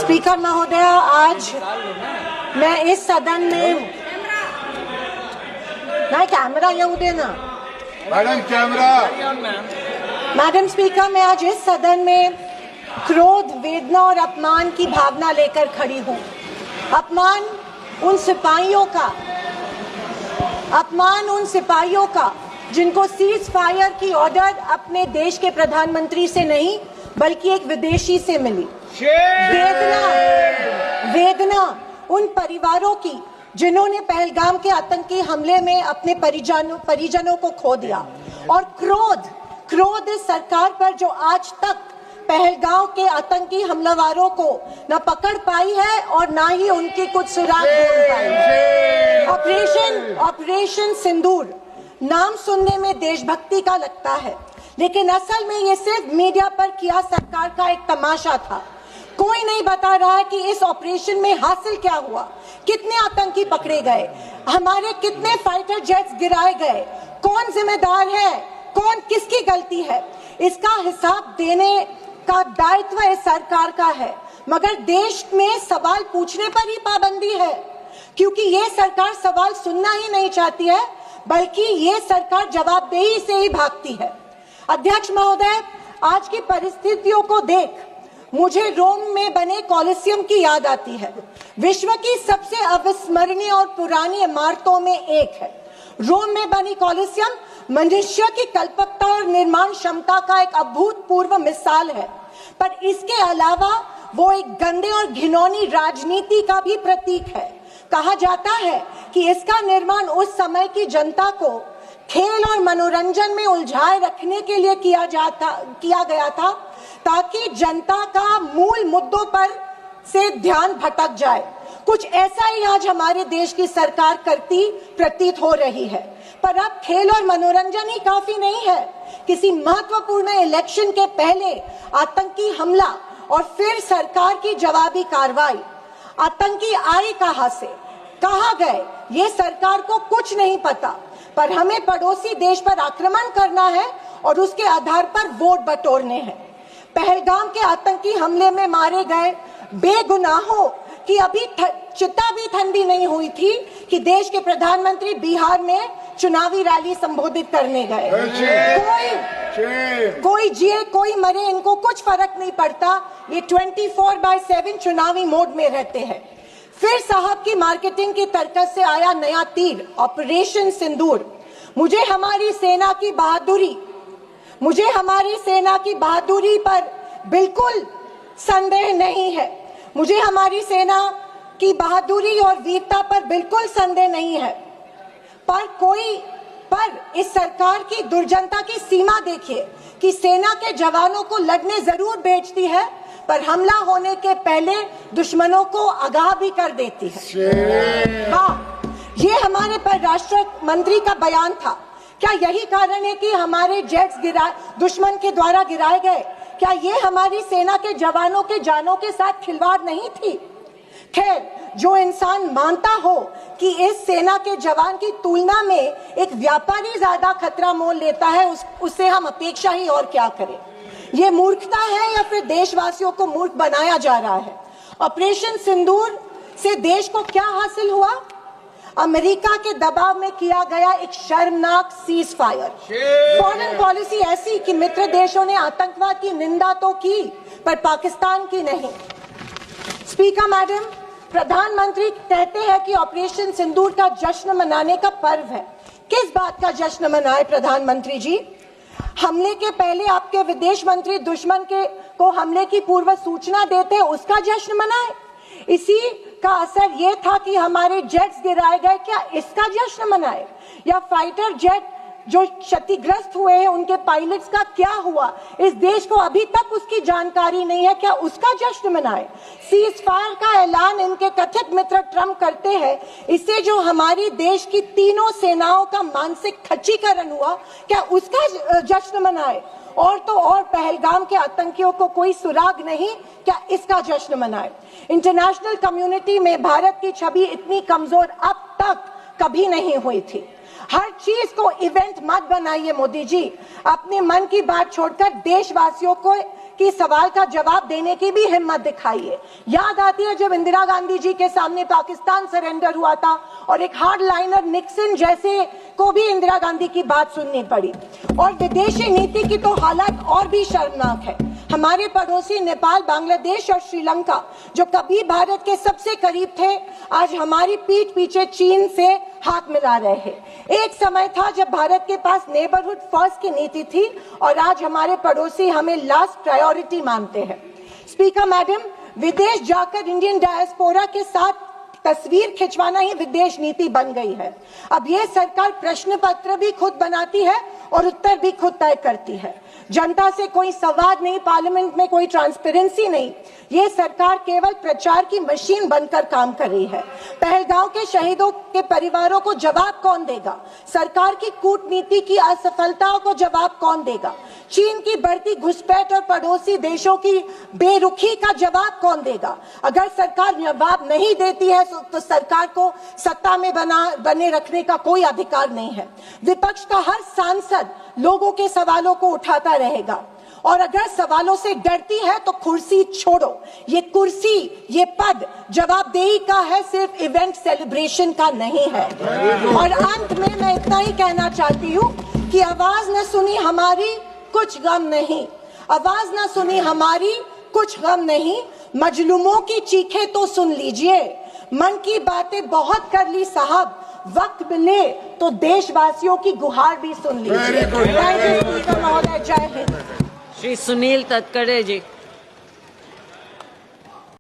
Speaker महोदय, आज मैं इस सदन में नहीं कैमरा येऊ देना मैडम कैमरा। मैडम स्पीकर, मैं आज इस सदन में क्रोध, वेदना और अपमान की भावना लेकर खड़ी हूँ। अपमान उन सिपाहियों का जिनको सीज फायर की ऑर्डर अपने देश के प्रधानमंत्री से नहीं बल्कि एक विदेशी से मिली। वेदना उन परिवारों की जिन्होंने पहलगाम के आतंकी हमले में अपने परिजनों को खो दिया। और क्रोध इस सरकार पर जो आज तक पहलगाम के आतंकी हमलावरों को न पकड़ पाई है और न ही उनके कुछ सुराग ढूंढ पाई है। ऑपरेशन सिंदूर नाम सुनने में देशभक्ति का लगता है, लेकिन असल में ये सिर्फ मीडिया पर किया सरकार का एक तमाशा था। कोई नहीं बता रहा है कि इस ऑपरेशन में हासिल क्या हुआ, कितने आतंकी पकड़े गए, हमारे कितने फाइटर जेट्स गिराए गए, कौन जिम्मेदार है, कौन किसकी गलती है। इसका हिसाब देने का दायित्व इस सरकार का है, मगर देश में सवाल पूछने पर ही पाबंदी है, क्योंकि ये सरकार सवाल सुनना ही नहीं चाहती है, बल्कि ये सरकार जवाबदेही से ही भागती है। अध्यक्ष महोदय, आज की परिस्थितियों को देख मुझे रोम में बने कॉलिसियम की याद आती है। विश्व की सबसे अविस्मरणीय और पुरानी इमारतों में एक है। रोम में बनी कॉलिसियम मनुष्य की कल्पकता और निर्माण क्षमता का एक अभूतपूर्व मिसाल है, पर इसके अलावा वो एक गंदे और घिनौनी राजनीति का भी प्रतीक है। कहा जाता है कि इसका निर्माण उस समय की जनता को खेल और मनोरंजन में उलझाए रखने के लिए किया गया था, ताकि जनता का मूल मुद्दों पर से ध्यान भटक जाए। कुछ ऐसा ही आज हमारे देश की सरकार करती प्रतीत हो रही है। पर अब खेल और मनोरंजन ही काफी नहीं है। किसी महत्वपूर्ण इलेक्शन के पहले आतंकी हमला और फिर सरकार की जवाबी कार्रवाई। आतंकी आए कहां से, कहां गए, ये सरकार को कुछ नहीं पता, पर हमें पड़ोसी देश पर आक्रमण करना है और उसके आधार पर वोट बटोरने हैं। पहलगाम के आतंकी हमले में मारे गए बेगुनाहों की अभी चिता भी ठंडी नहीं हुई थी कि देश के प्रधानमंत्री बिहार में चुनावी रैली संबोधित करने गए। कोई जिए कोई मरे, इनको कुछ फर्क नहीं पड़ता। ये 24/7 चुनावी मोड में रहते हैं। फिर साहब की मार्केटिंग की तरकस से आया नया तीर, ऑपरेशन सिंदूर। मुझे हमारी सेना की बहादुरी पर बिल्कुल संदेह नहीं है। मुझे हमारी सेना की बहादुरी और वीरता पर बिल्कुल संदेह नहीं है, पर इस सरकार की दुर्जनता की सीमा देखिए कि सेना के जवानों को लड़ने जरूर भेजती है, पर हमला होने के पहले दुश्मनों को आगाह भी कर देती है। ये हमारे परराष्ट्र मंत्री का बयान था। क्या यही कारण है कि हमारे जेट्स दुश्मन के द्वारा गिराए गए? क्या ये हमारी सेना के जवानों के जानों के साथ खिलवाड़ नहीं थी? खैर, जो इंसान मानता हो कि इस सेना के जवान की तुलना में एक व्यापारी ज्यादा खतरा मोल लेता है, उससे हम अपेक्षा ही और क्या करें। ये मूर्खता है या फिर देशवासियों को मूर्ख बनाया जा रहा है? ऑपरेशन सिंदूर से देश को क्या हासिल हुआ? अमेरिका के दबाव में किया गया एक शर्मनाक सीज फायर। फॉरेन पॉलिसी ऐसी कि मित्र देशों ने आतंकवाद की निंदा तो की, पर पाकिस्तान की नहीं। स्पीकर मैडम, प्रधानमंत्री कहते हैं कि ऑपरेशन सिंदूर का जश्न मनाने का पर्व है। किस बात का जश्न मनाए प्रधानमंत्री जी? हमले के पहले आपके विदेश मंत्री दुश्मन को हमले की पूर्व सूचना देते, उसका जश्न मनाए? इसी का असर ये था कि हमारे जेट्स गिराए गए, क्या इसका जश्न मनाए? या फाइटर जेट जो क्षतिग्रस्त हुए हैं उनके पायलट्स का क्या हुआ? इस देश को अभी तक उसकी जानकारी नहीं है, क्या उसका जश्न मनाए? सीज फायर का ऐलान इनके कथित मित्र ट्रम्प करते हैं, इससे जो हमारी देश की तीनों सेनाओं का मानसिक खच्चीकरण हुआ, क्या उसका जश्न मनाए? और तो और पहलगाम के आतंकियों को कोई सुराग नहीं, क्या इसका जश्न मनाए? इंटरनेशनल कम्युनिटी में भारत की छवि इतनी कमजोर अब तक कभी नहीं हुई थी। हर चीज को इवेंट मत बनाइए मोदी जी। अपने मन की बात छोड़कर देशवासियों को कि सवाल का जवाब देने की भी हिम्मत दिखाइए। याद आती है जब इंदिरा गांधी जी के सामने पाकिस्तान सरेंडर हुआ था और एक हार्ड लाइनर निक्सन जैसे को भी इंदिरा गांधी की बात सुननी पड़ी। और विदेशी नीति की तो हालत और भी शर्मनाक है। हमारे पड़ोसी नेपाल, बांग्लादेश और श्रीलंका जो कभी भारत के सबसे करीब थे, आज हमारी पीठ पीछे चीन से हाथ मिला रहे हैं। एक समय था जब भारत के पास नेबरहुड फर्स्ट की नीति थी और आज हमारे पड़ोसी हमें लास्ट प्रायोरिटी मानते हैं। स्पीकर मैडम, विदेश जाकर इंडियन डायस्पोरा के साथ तस्वीर खिंचवाना ही विदेश नीति बन गई है। अब ये सरकार प्रश्न पत्र भी खुद बनाती है और उत्तर भी खुद तय करती है। जनता से कोई संवाद नहीं, पार्लियामेंट में कोई ट्रांसपेरेंसी नहीं। ये सरकार केवल प्रचार की मशीन बनकर काम कर रही है। पहलगांव के शहीदों के परिवारों को जवाब कौन देगा? सरकार की कूटनीति की असफलताओं को जवाब कौन देगा? चीन की बढ़ती घुसपैठ और पड़ोसी देशों की बेरुखी का जवाब कौन देगा? अगर सरकार जवाब नहीं देती है तो सरकार को सत्ता में बने रखने का कोई अधिकार नहीं है। विपक्ष का हर सांसद लोगों के सवालों को उठाता रहेगा और अगर सवालों से डरती है तो कुर्सी छोड़ो। ये कुर्सी, ये पद जवाबदेही का है, सिर्फ इवेंट सेलिब्रेशन का नहीं है। और अंत में मैं इतना ही कहना चाहती हूँ कि आवाज न सुनी हमारी, कुछ गम नहीं। आवाज न सुनी हमारी, कुछ गम नहीं। मजलूमों की चीखें तो सुन लीजिए। मन की बातें बहुत कर ली साहब, वक्त मिले तो देशवासियों की गुहार भी सुन लीजिए। जय हिंद। श्री सुनील तटकरे जी।